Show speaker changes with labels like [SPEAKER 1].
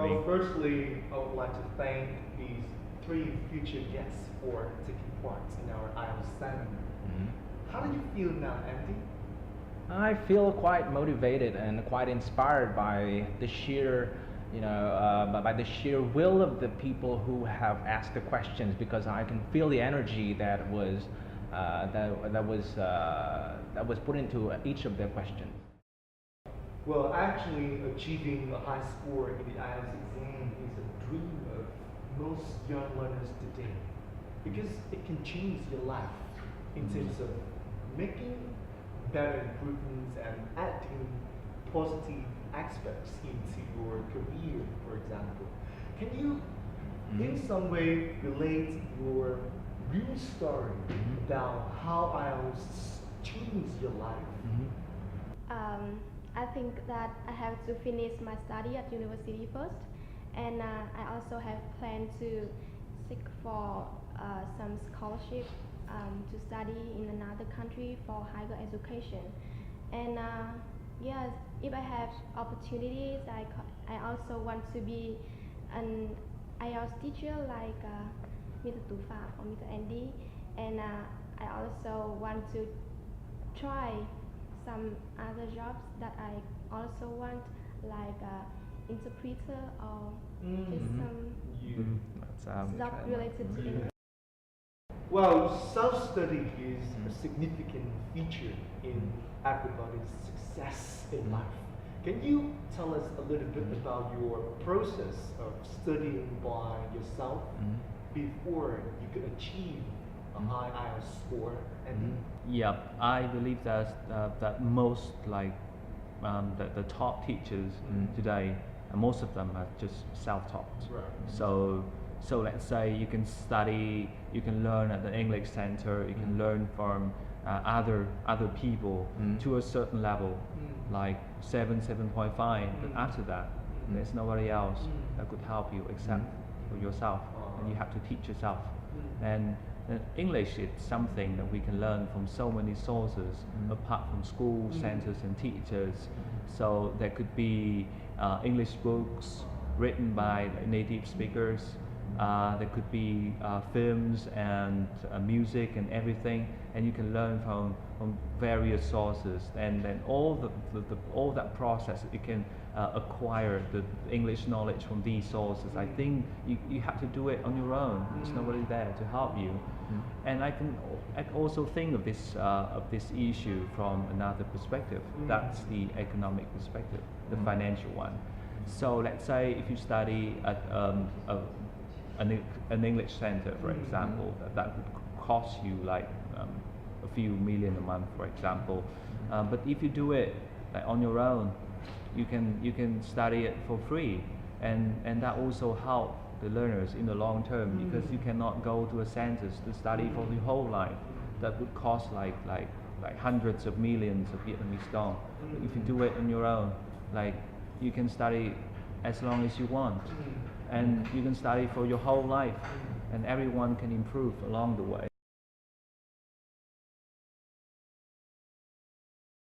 [SPEAKER 1] me.
[SPEAKER 2] Well, firstly, I would like to thank these three future guests for taking part in our IELTS seminar. How do you feel now, Andy?
[SPEAKER 1] I feel quite motivated and quite inspired by the sheer, by the sheer will of the people who have asked the questions, because I can feel the energy that was put into each of their questions.
[SPEAKER 2] Well, actually, achieving a high score in the IELTS exam is a dream of most young learners today, because it can change your life in terms of making better improvements and adding positive aspects into your career, for example. Can you, in some way, relate your real story about how IELTS changed your life?
[SPEAKER 3] I think that I have to finish my study at university first, and I also have planned to seek for some scholarship to study in another country for higher education. And yes, if I have opportunities, I also want to be an IELTS teacher like Mr. Tufa or Mr. Andy, and I also want to try some other jobs that I also want, like interpreter or just some job related to English.
[SPEAKER 2] Well, self-study is a significant feature in everybody's success in life. Can you tell us a little bit about your process of studying by yourself before you could achieve a high IELTS score?
[SPEAKER 4] Yeah, I believe that most the top teachers today, most of them are just self-taught.
[SPEAKER 2] Right.
[SPEAKER 4] So let's say you can study, you can learn at the English center, you can learn from other people to a certain level, like 7.5. But after that, there's nobody else that could help you except for yourself, and you have to teach yourself. And English is something that we can learn from so many sources apart from school centers and teachers. So there could be English books written by native speakers. There could be films and music and everything, and you can learn from various sources. And then all that process, you can acquire the English knowledge from these sources. I think you have to do it on your own. There's nobody there to help you. And I also think of this issue from another perspective. That's the economic perspective, the financial one. So let's say if you study at an English center, for example, that would cost you like a few million a month, for example. But if you do it like on your own, you can study it for free, and that also help the learners in the long term, because you cannot go to a center to study for your whole life. That would cost like hundreds of millions of Vietnamese dong. But if you do it on your own, like you can study as long as you want, and you can study for your whole life, and everyone can improve along the way.